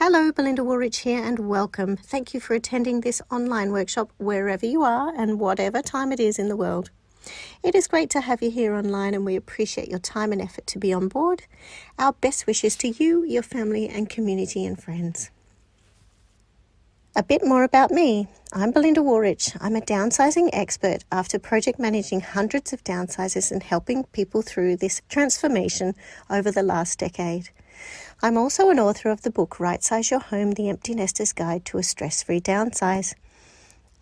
Hello, Belinda Woolrych here and welcome. Thank you for attending this online workshop wherever you are and whatever time it is in the world. It is great to have you here online and we appreciate your time and effort to be on board. Our best wishes to you, your family and community and friends. A bit more about me. I'm Belinda Woolrych. I'm a downsizing expert after project managing hundreds of downsizes and helping people through this transformation over the last decade. I'm also an author of the book Rightsize Your Home, The Empty Nester's Guide to a Stress-Free Downsize.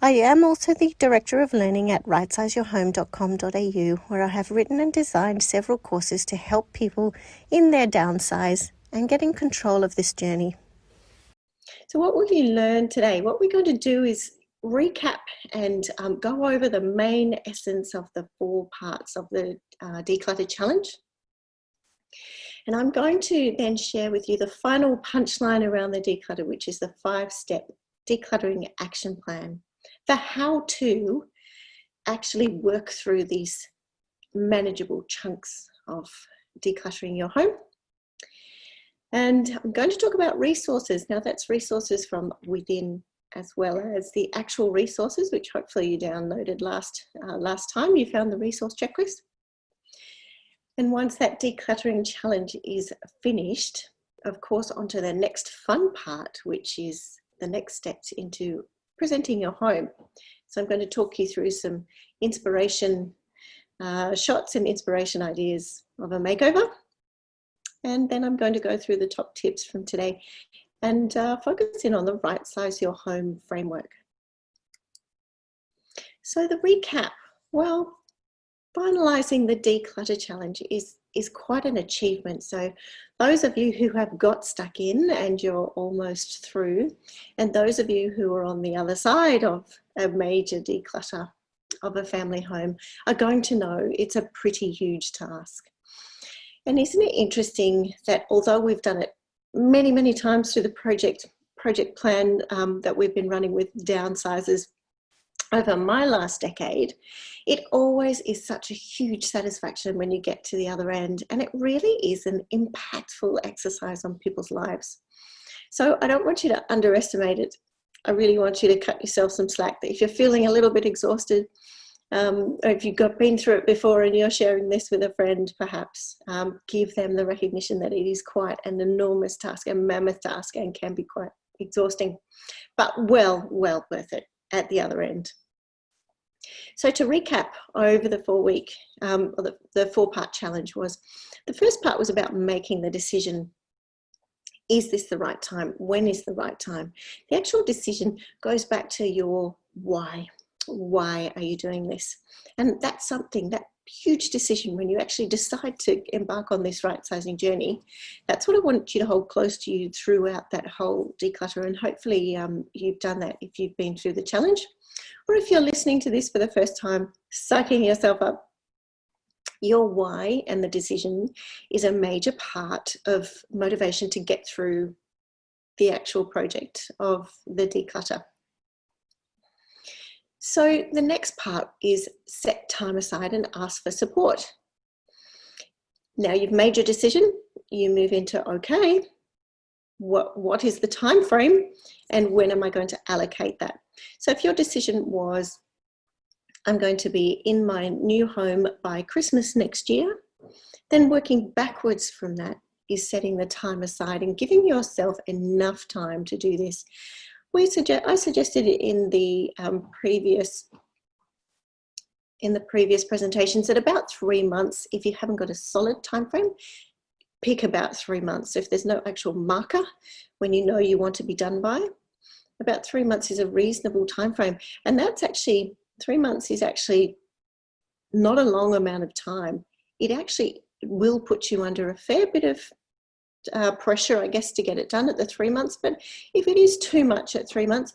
I am also the Director of Learning at rightsizeyourhome.com.au, where I have written and designed several courses to help people in their downsize and get in control of this journey. So what will you learn today? What we're going to do is recap and go over the main essence of the 4 parts of the Declutter Challenge. And I'm going to then share with you the final punchline around the declutter, which is the 5-step decluttering action plan, the how to actually work through these manageable chunks of decluttering your home. And I'm going to talk about resources. Now that's resources from within as well as the actual resources, which hopefully you downloaded last time you found the resource checklist. And once that decluttering challenge is finished, of course, onto the next fun part, which is the next steps into presenting your home. So I'm going to talk you through some inspiration shots and inspiration ideas of a makeover. And then I'm going to go through the top tips from today and focus in on the Rightsize Your Home framework. So the recap, well, finalising the declutter challenge is quite an achievement. So those of you who have got stuck in and you're almost through, and those of you who are on the other side of a major declutter of a family home are going to know it's a pretty huge task. And isn't it interesting that although we've done it many, many times through the project plan that we've been running with downsizers over my last decade, it always is such a huge satisfaction when you get to the other end, and it really is an impactful exercise on people's lives. So I don't want you to underestimate it. I really want you to cut yourself some slack, that if you're feeling a little bit exhausted, or if you've been through it before and you're sharing this with a friend, perhaps give them the recognition that it is quite an enormous task, a mammoth task, and can be quite exhausting, but well worth it at the other end. So to recap over the 4-week, the 4-part challenge was, the first part was about making the decision. Is this the right time? When is the right time? The actual decision goes back to your why. Why are you doing this? And that's something, that huge decision when you actually decide to embark on this right-sizing journey, that's what I want you to hold close to you throughout that whole declutter. And hopefully you've done that if you've been through the challenge, or if you're listening to this for the first time, psyching yourself up. Your why and the decision is a major part of motivation to get through the actual project of the declutter. So the next part is set time aside and ask for support. Now you've made your decision, you move into, okay, what is the time frame and when am I going to allocate that? So if your decision was, I'm going to be in my new home by Christmas next year, then working backwards from that is setting the time aside and giving yourself enough time to do this. I suggested it in the previous presentations that about 3 months, if you haven't got a solid time frame, pick about 3 months. So if there's no actual marker when you know you want to be done by, about 3 months is a reasonable time frame. And that's actually, 3 months is actually not a long amount of time. It actually will put you under a fair bit of pressure, I guess, to get it done at the 3 months. But if it is too much at 3 months,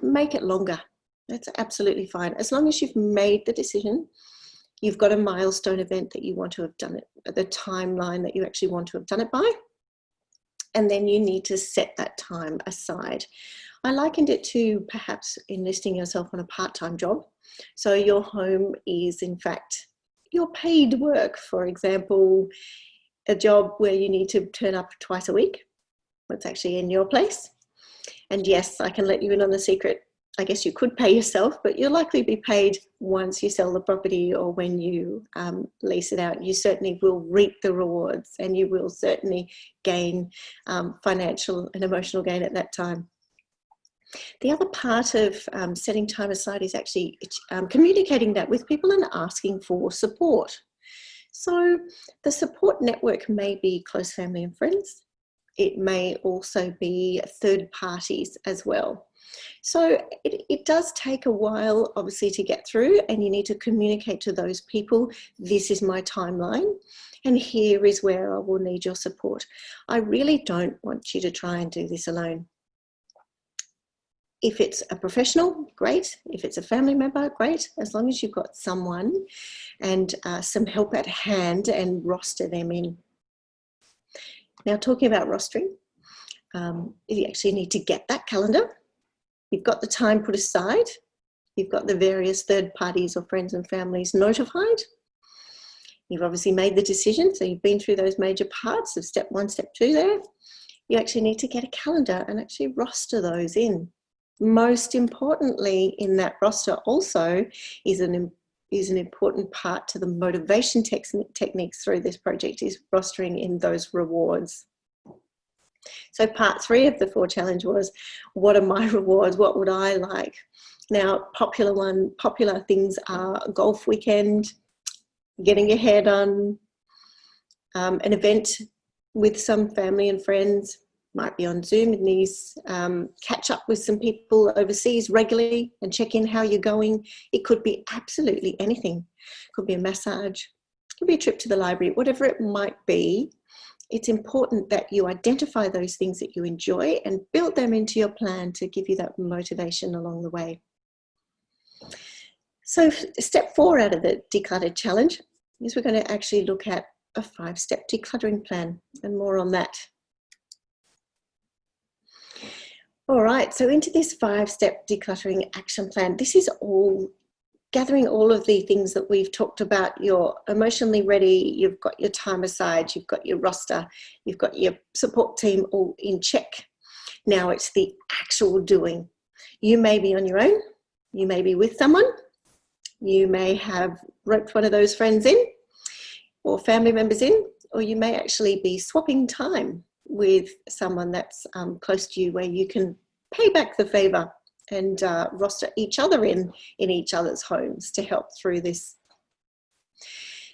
make it longer. That's absolutely fine. As long as you've made the decision, you've got a milestone event that you want to have done it, the timeline that you actually want to have done it by, and then you need to set that time aside. I likened it to perhaps enlisting yourself on a part-time job. So your home is in fact your paid work. For example, a job where you need to turn up twice a week. what's actually in your place. And yes, I can let you in on the secret. I guess you could pay yourself, but you'll likely be paid once you sell the property or when you lease it out. You certainly will reap the rewards, and you will certainly gain financial and emotional gain at that time. The other part of setting time aside is actually communicating that with people and asking for support. So the support network may be close family and friends. It may also be third parties as well. So it does take a while, obviously, to get through, and you need to communicate to those people, this is my timeline, and here is where I will need your support. I really don't want you to try and do this alone. If it's a professional, great. If it's a family member, great. As long as you've got someone and some help at hand, and roster them in. Now, talking about rostering, you actually need to get that calendar. You've got the time put aside. You've got the various third parties or friends and families notified. You've obviously made the decision, so you've been through those major parts of step 1, step 2 there. You actually need to get a calendar and actually roster those in. Most importantly, in that roster also is an important part to the motivation techniques through this project, is rostering in those rewards. So part 3 of the 4 challenge was, what are my rewards? What would I like? Now, popular things are a golf weekend, getting your hair done, an event with some family and friends, might be on Zoom, and these catch up with some people overseas regularly and check in how you're going. It could be absolutely anything. It could be a massage, it could be a trip to the library, whatever it might be. It's important that you identify those things that you enjoy and build them into your plan to give you that motivation along the way. So step 4 out of the Declutter challenge is we're going to actually look at a 5-step decluttering plan, and more on that. All right, so into this 5-step decluttering action plan, this is all gathering all of the things that we've talked about. You're emotionally ready, you've got your time aside, you've got your roster, you've got your support team all in check. Now it's the actual doing. You may be on your own, you may be with someone, you may have roped one of those friends in or family members in, or you may actually be swapping time with someone that's close to you, where you can pay back the favor and roster each other in each other's homes to help through this.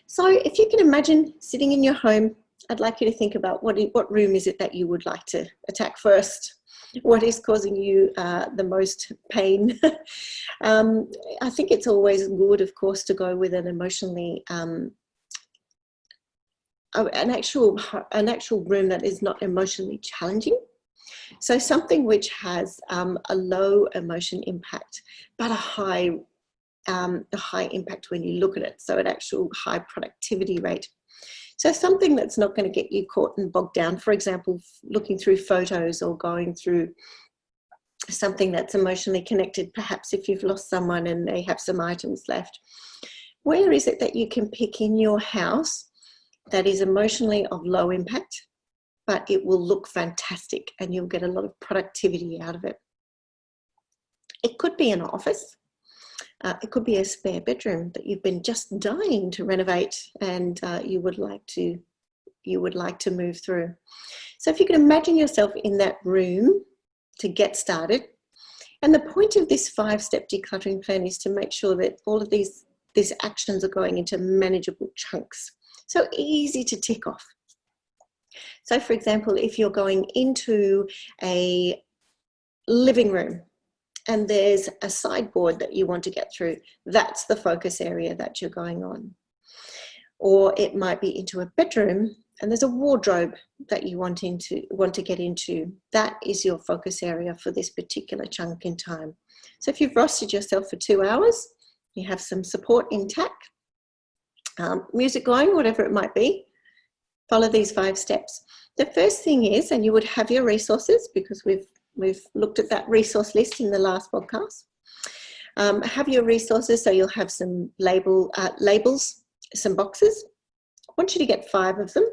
So if you can imagine sitting in your home, I'd like you to think about what room is it that you would like to attack first? What is causing you the most pain? I think it's always good, of course, to go with an emotionally an actual room that is not emotionally challenging. So something which has a low emotion impact, but a high impact when you look at it. So an actual high productivity rate. So something that's not going to get you caught and bogged down. For example, looking through photos or going through something that's emotionally connected. Perhaps if you've lost someone and they have some items left. Where is it that you can pick in your house that is emotionally of low impact, but it will look fantastic and you'll get a lot of productivity out of it? It could be an office. It could be a spare bedroom that you've been just dying to renovate and you would like to move through. So if you can imagine yourself in that room to get started, and the point of this 5-step decluttering plan is to make sure that all of these actions are going into manageable chunks. So easy to tick off. So for example, if you're going into a living room and there's a sideboard that you want to get through, that's the focus area that you're going on. Or it might be into a bedroom and there's a wardrobe that you want to get into. That is your focus area for this particular chunk in time. So if you've rostered yourself for 2 hours, you have some support intact, music going, whatever it might be, follow these 5 steps. The first thing is, and you would have your resources because we've looked at that resource list in the last podcast. Have your resources, so you'll have some labels, some boxes. I want you to get 5 of them.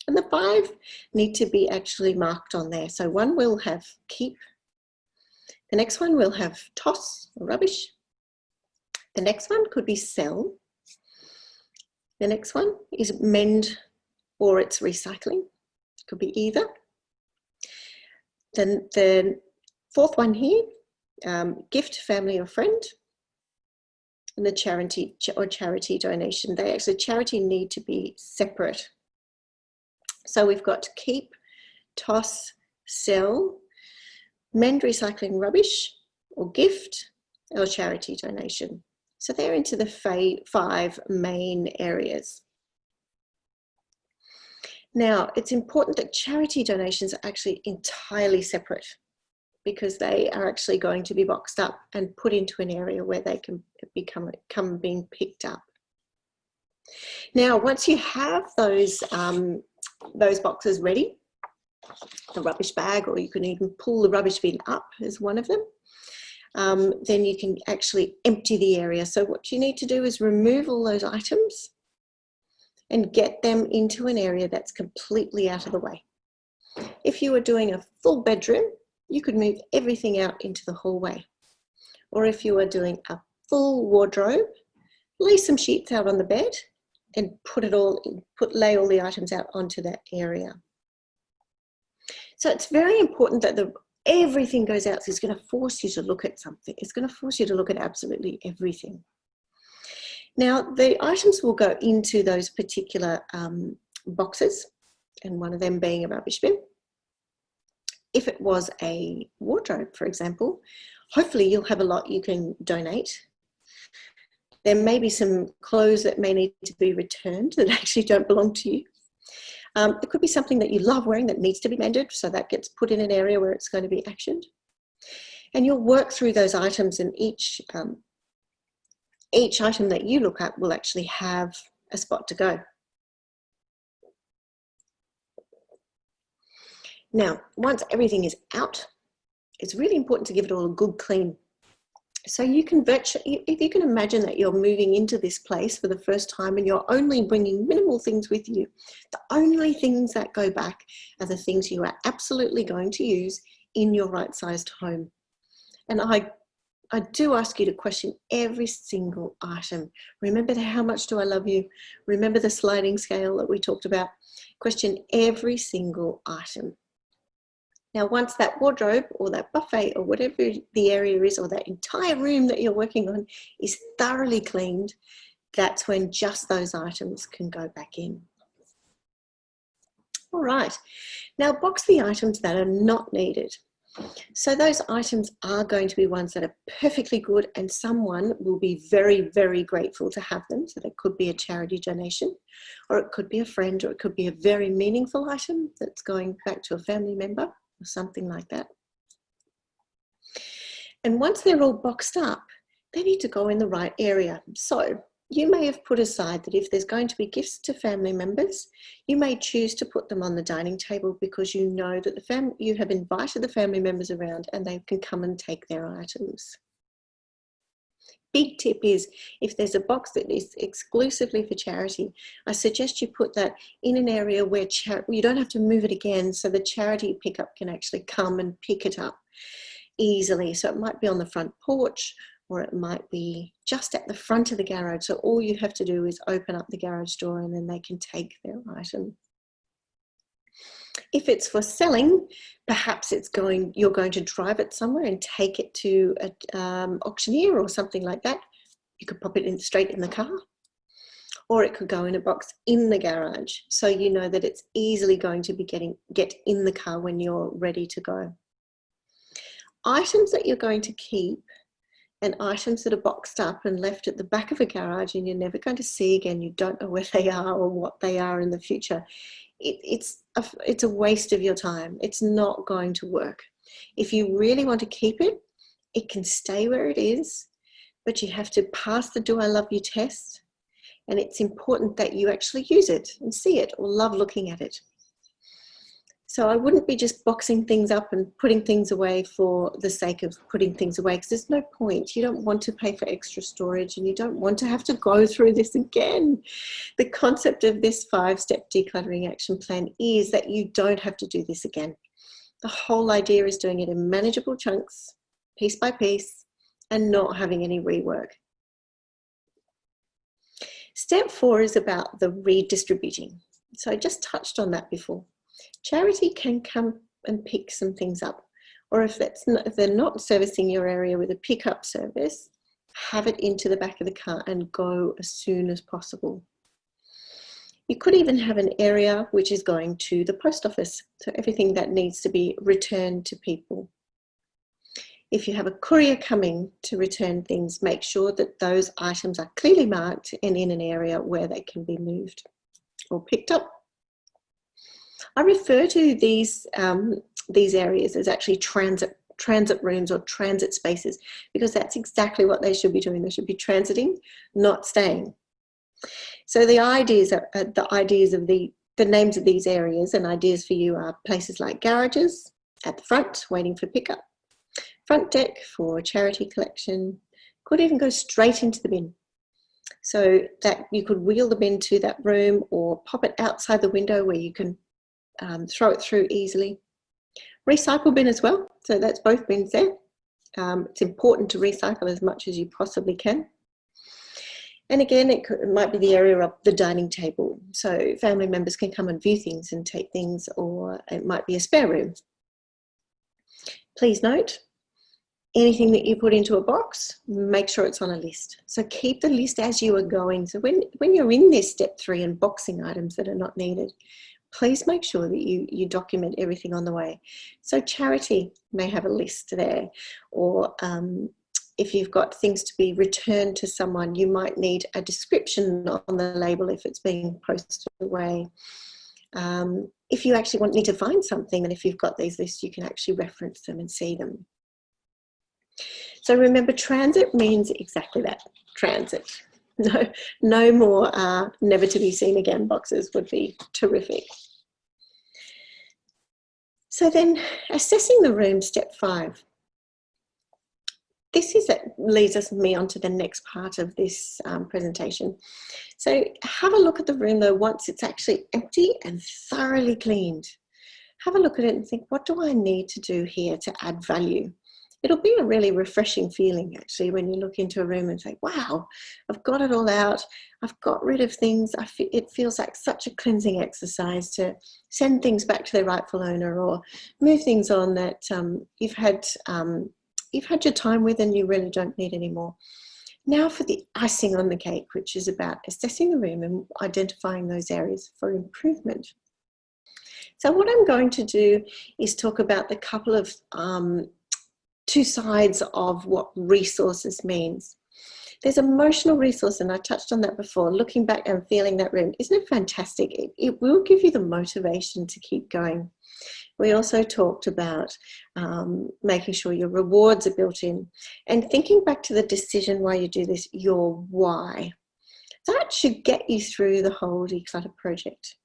And the 5 need to be actually marked on there. So one will have keep, the next one will have toss or rubbish, the next one could be sell, the next one is mend or it's recycling, it could be either. Then the 4th one here, gift, family or friend, and the charity or charity donation. They actually, charity need to be separate. So we've got keep, toss, sell, mend, recycling, rubbish, or gift, or charity donation. So they're into the 5 main areas. Now, it's important that charity donations are actually entirely separate, because they are actually going to be boxed up and put into an area where they can come being picked up. Now, once you have those boxes ready, the rubbish bag, or you can even pull the rubbish bin up as one of them, then you can actually empty the area. So what you need to do is remove all those items and get them into an area that's completely out of the way. If you were doing a full bedroom, you could move everything out into the hallway. Or if you are doing a full wardrobe, lay some sheets out on the bed and lay all the items out onto that area. So it's very important that everything goes out. So it's going to force you to look at something. It's going to force you to look at absolutely everything. Now, the items will go into those particular boxes, and one of them being a rubbish bin. If it was a wardrobe, for example, hopefully you'll have a lot you can donate. There may be some clothes that may need to be returned that actually don't belong to you. It could be something that you love wearing that needs to be mended, so that gets put in an area where it's going to be actioned. And you'll work through those items, and each item that you look at will actually have a spot to go. Now, once everything is out, it's really important to give it all a good clean. So you can if you can imagine that you're moving into this place for the first time and you're only bringing minimal things with you, the only things that go back are the things you are absolutely going to use in your right-sized home. And I do ask you to question every single item. Remember how much do I love you? Remember the sliding scale that we talked about? Question every single item. Now, once that wardrobe or that buffet or whatever the area is, or that entire room that you're working on is thoroughly cleaned, that's when just those items can go back in. All right, now box the items that are not needed. So those items are going to be ones that are perfectly good, and someone will be very, very grateful to have them. So that could be a charity donation, or it could be a friend, or it could be a very meaningful item that's going back to a family member, or something like that. And once they're all boxed up, they need to go in the right area. So you may have put aside that if there's going to be gifts to family members, you may choose to put them on the dining table, because you know that you have invited the family members around and they can come and take their items. Big tip is, if there's a box that is exclusively for charity, I suggest you put that in an area where you don't have to move it again, so the charity pickup can actually come and pick it up easily. So it might be on the front porch, or it might be just at the front of the garage. So all you have to do is open up the garage door and then they can take their item. If it's for selling, perhaps you're going to drive it somewhere and take it to an auctioneer or something like that. You could pop it straight in the car, or it could go in a box in the garage, so you know that it's easily going to be get in the car when you're ready to go. Items that you're going to keep and items that are boxed up and left at the back of a garage and you're never going to see again, you don't know where they are or what they are in the future, it's a waste of your time. It's not going to work. If you really want to keep it, it can stay where it is, but you have to pass the do I love you test, and it's important that you actually use it and see it or love looking at it. So I wouldn't be just boxing things up and putting things away for the sake of putting things away, because there's no point. You don't want to pay for extra storage, and you don't want to have to go through this again. The concept of this 5-step decluttering action plan is that you don't have to do this again. The whole idea is doing it in manageable chunks, piece by piece, and not having any rework. Step 4 is about the redistributing. So I just touched on that before. Charity can come and pick some things up, or if they're not servicing your area with a pickup service, have it into the back of the car and go as soon as possible. You could even have an area which is going to the post office, so everything that needs to be returned to people. If you have a courier coming to return things, make sure that those items are clearly marked and in an area where they can be moved or picked up. I refer to these areas as actually transit rooms or transit spaces, because that's exactly what they should be doing. They should be transiting, not staying. So the ideas of the names of these areas and ideas for you are places like garages at the front, waiting for pickup, front deck for charity collection, could even go straight into the bin. So that you could wheel the bin to that room or pop it outside the window where you can throw it through easily. Recycle bin as well, so that's both bins there. It's important to recycle as much as you possibly can. And again, it might be the area of the dining table, so family members can come and view things and take things, or it might be a spare room. Please note, anything that you put into a box, make sure it's on a list. So keep the list as you are going. So when you're in this step 3 and boxing items that are not needed, please make sure that you document everything on the way. So charity may have a list there, or if you've got things to be returned to someone, you might need a description on the label if it's being posted away. If you actually need to find something, and if you've got these lists, you can actually reference them and see them. So remember, transit means exactly that, transit. No more never to be seen again boxes would be terrific. So then, assessing the room, step 5. This leads me on to the next part of this presentation. So have a look at the room though once it's actually empty and thoroughly cleaned. Have a look at it and think, what do I need to do here to add value? It'll be a really refreshing feeling actually when you look into a room and say, wow, I've got it all out. I've got rid of things. It feels like such a cleansing exercise to send things back to their rightful owner, or move things on that you've had your time with and you really don't need anymore. Now for the icing on the cake, which is about assessing the room and identifying those areas for improvement. So what I'm going to do is talk about the couple of two sides of what resources means. There's emotional resource, and I touched on that before, looking back and feeling that room. Isn't it fantastic? It will give you the motivation to keep going. We also talked about making sure your rewards are built in, and thinking back to the decision why you do this, your why. That should get you through the whole declutter project.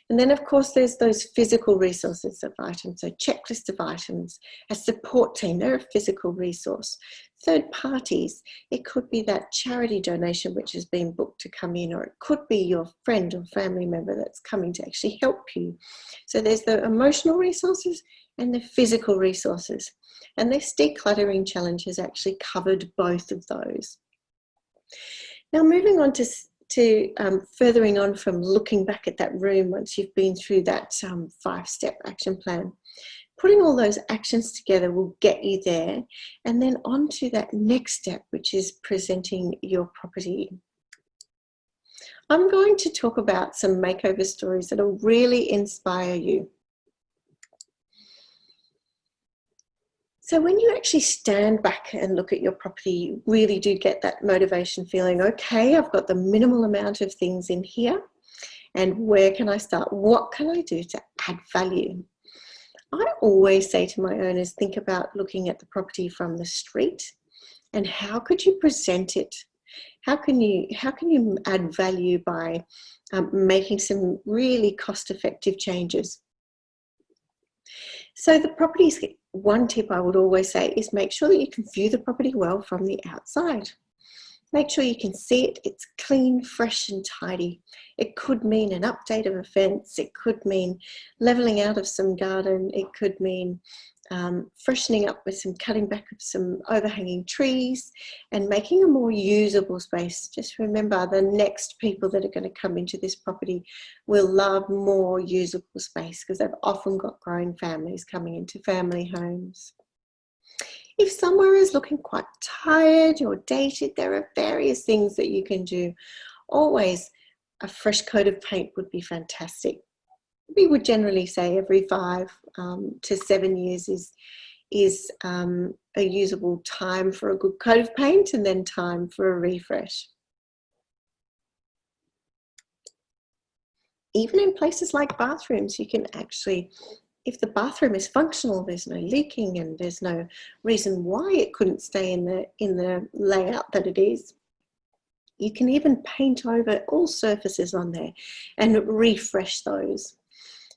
And then of course there's those physical resources of items, so checklist of items, a support team, they're a physical resource. Third parties, it could be that charity donation which has been booked to come in, or it could be your friend or family member that's coming to actually help you. So there's the emotional resources and the physical resources. And this decluttering challenge has actually covered both of those. Now moving on to furthering on from looking back at that room once you've been through that 5-step action plan. Putting all those actions together will get you there, and then on to that next step, which is presenting your property. I'm going to talk about some makeover stories that will really inspire you. So when you actually stand back and look at your property, you really do get that motivation feeling, okay, I've got the minimal amount of things in here, and where can I start? What can I do to add value? I always say to my owners, think about looking at the property from the street, and how could you present it? How can you add value by making some really cost-effective changes? So the properties, one tip I would always say is make sure that you can view the property well from the outside. Make sure you can see it. It's clean, fresh and tidy. It could mean an update of a fence. It could mean levelling out of some garden. It could mean freshening up with some cutting back of some overhanging trees and making a more usable space. Just remember, the next people that are going to come into this property will love more usable space because they've often got growing families coming into family homes. If somewhere is looking quite tired or dated, there are various things that you can do. Always a fresh coat of paint would be fantastic. We would generally say every 5 to 7 years is a usable time for a good coat of paint, and then time for a refresh. Even in places like bathrooms, you can actually, if the bathroom is functional, there's no leaking and there's no reason why it couldn't stay in the layout that it is, you can even paint over all surfaces on there and refresh those.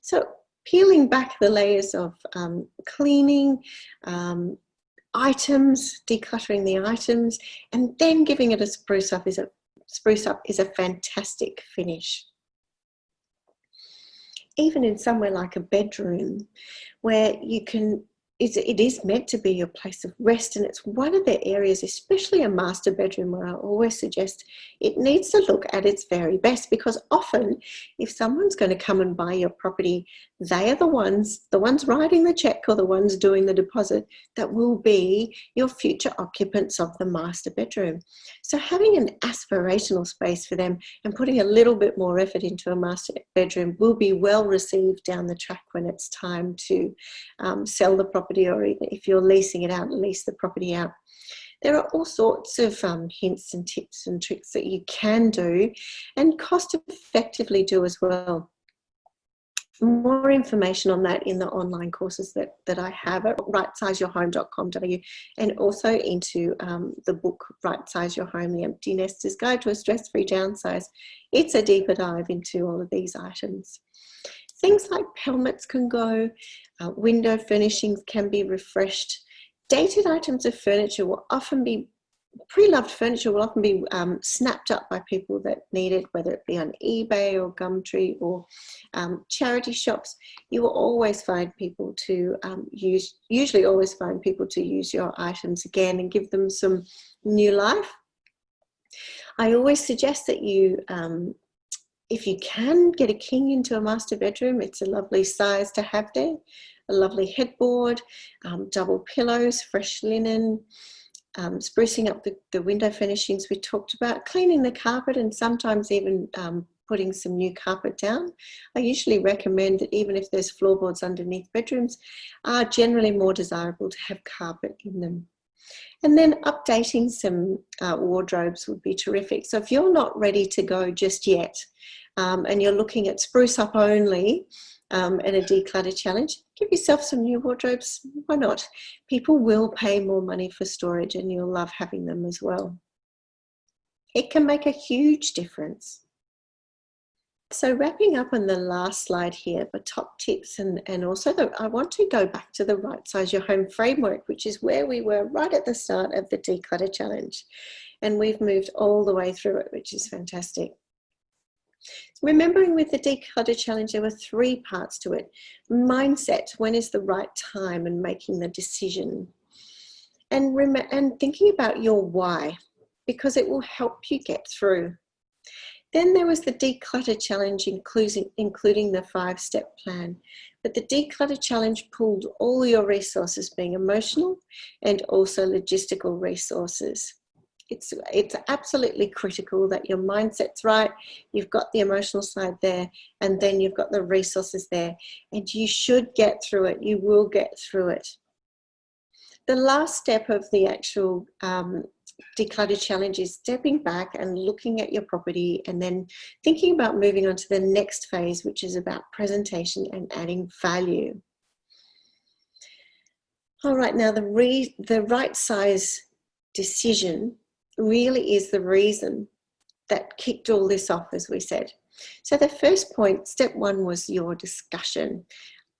So peeling back the layers of cleaning, items, decluttering the items, and then giving it a spruce up is a fantastic finish. Even in somewhere like a bedroom where you can, it is meant to be your place of rest, and it's one of the areas, especially a master bedroom, where I always suggest it needs to look at its very best, because often if someone's going to come and buy your property, they are the ones writing the check or the ones doing the deposit that will be your future occupants of the master bedroom. So having an aspirational space for them and putting a little bit more effort into a master bedroom will be well received down the track when it's time to sell the property, or even if you're leasing it out, lease the property out. There are all sorts of hints and tips and tricks that you can do and cost effectively do as well. More information on that in the online courses that I have at rightsizeyourhome.com.au, and also into the book Rightsize Your Home, The Empty Nester's Guide to a Stress-Free Downsize. It's a deeper dive into all of these items. Things like pelmets can go, window furnishings can be refreshed. Dated items of furniture will often be, pre-loved furniture will often be snapped up by people that need it, whether it be on eBay or Gumtree or charity shops. You will always find people to usually always find people to use your items again and give them some new life. I always suggest that you, if you can, get a king into a master bedroom. It's a lovely size to have there. A lovely headboard, double pillows, fresh linen, sprucing up the window furnishings we talked about, cleaning the carpet, and sometimes even putting some new carpet down. I usually recommend that even if there's floorboards underneath bedrooms, are generally more desirable to have carpet in them. And then updating some wardrobes would be terrific. So if you're not ready to go just yet, and you're looking at spruce up only and a declutter challenge, give yourself some new wardrobes. Why not? People will pay more money for storage, and you'll love having them as well. It can make a huge difference. So wrapping up on the last slide here for top tips, and also I want to go back to the Rightsize Your Home framework, which is where we were right at the start of the declutter challenge, and we've moved all the way through it, which is fantastic. Remembering with the declutter challenge, there were 3 parts to it. Mindset, when is the right time, and making the decision. And thinking about your why, because it will help you get through. Then there was the declutter challenge, including the 5-step plan. But the declutter challenge pulled all your resources, being emotional and also logistical resources. It's absolutely critical that your mindset's right, you've got the emotional side there, and then you've got the resources there, and you should get through it. You will get through it. The last step of the actual declutter challenge is stepping back and looking at your property, and then thinking about moving on to the next phase, which is about presentation and adding value. All right, now the right size decision really is the reason that kicked all this off, as we said. So the first point, step 1, was your discussion.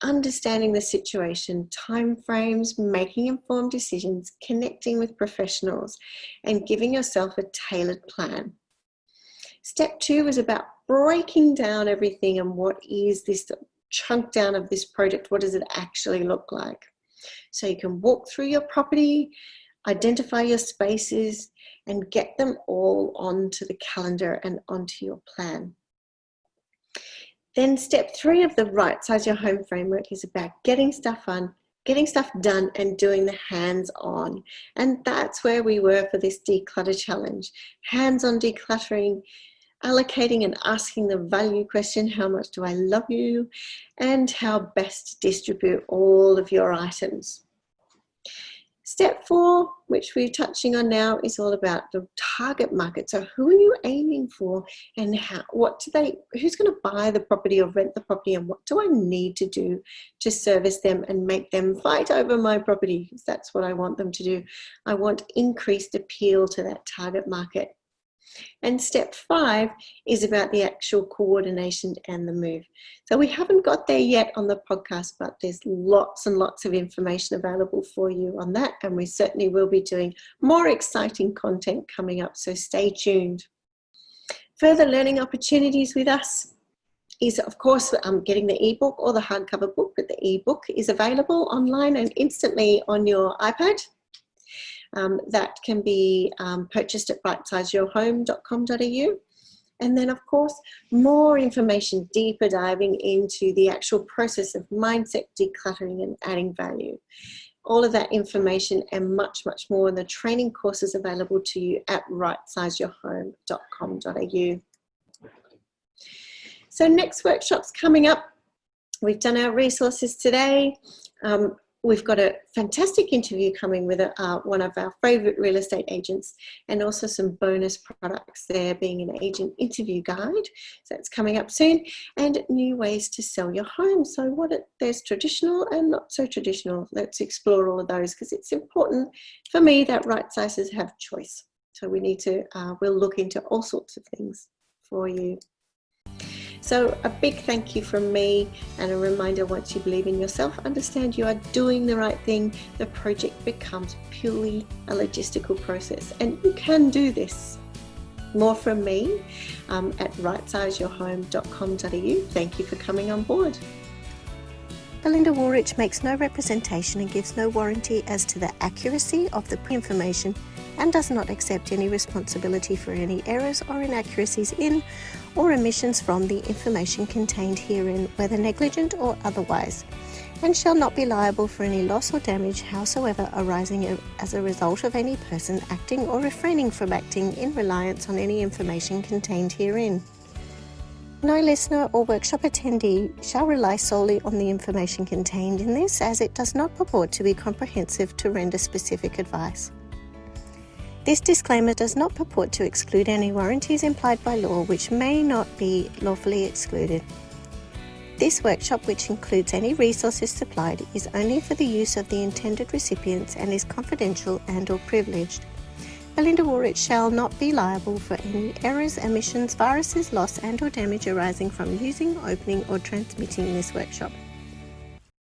understanding the situation, timeframes, making informed decisions, connecting with professionals, and giving yourself a tailored plan. Step 2 is about breaking down everything and what is this chunk down of this project, what does it actually look like? So you can walk through your property, identify your spaces, and get them all onto the calendar and onto your plan. Then step 3 of the Rightsize Your Home framework is about getting stuff done and doing the hands-on. And that's where we were for this declutter challenge. Hands-on decluttering, allocating and asking the value question, how much do I love you? And how best to distribute all of your items. Step 4, which we're touching on now, is all about the target market. So who are you aiming for, and who's going to buy the property or rent the property, and what do I need to do to service them and make them fight over my property? Because that's what I want them to do. I want increased appeal to that target market. And step 5 is about the actual coordination and the move. So we haven't got there yet on the podcast, but there's lots and lots of information available for you on that. And we certainly will be doing more exciting content coming up, so stay tuned. Further learning opportunities with us is, of course, getting the ebook or the hardcover book, but the ebook is available online and instantly on your iPad. That can be purchased at rightsizeyourhome.com.au. And then, of course, more information, deeper diving into the actual process of mindset, decluttering and adding value. All of that information and much, much more in the training courses available to you at rightsizeyourhome.com.au. So next workshop's coming up. We've done our resources today. We've got a fantastic interview coming with one of our favourite real estate agents, and also some bonus products there, being an agent interview guide. So it's coming up soon, and new ways to sell your home. So there's traditional and not so traditional. Let's explore all of those, because it's important for me that right sizes have choice. So we need to, we'll look into all sorts of things for you. So a big thank you from me, and a reminder, once you believe in yourself, understand you are doing the right thing, the project becomes purely a logistical process, and you can do this. More from me at rightsizeyourhome.com.au. Thank you for coming on board. Belinda Woolrych makes no representation and gives no warranty as to the accuracy of the information, and does not accept any responsibility for any errors or inaccuracies in or omissions from the information contained herein, whether negligent or otherwise, and shall not be liable for any loss or damage howsoever arising as a result of any person acting or refraining from acting in reliance on any information contained herein. No listener or workshop attendee shall rely solely on the information contained in this, as it does not purport to be comprehensive to render specific advice. This disclaimer does not purport to exclude any warranties implied by law which may not be lawfully excluded. This workshop, which includes any resources supplied, is only for the use of the intended recipients and is confidential and/or privileged. Belinda Woolrych shall not be liable for any errors, omissions, viruses, loss and/or damage arising from using, opening or transmitting this workshop.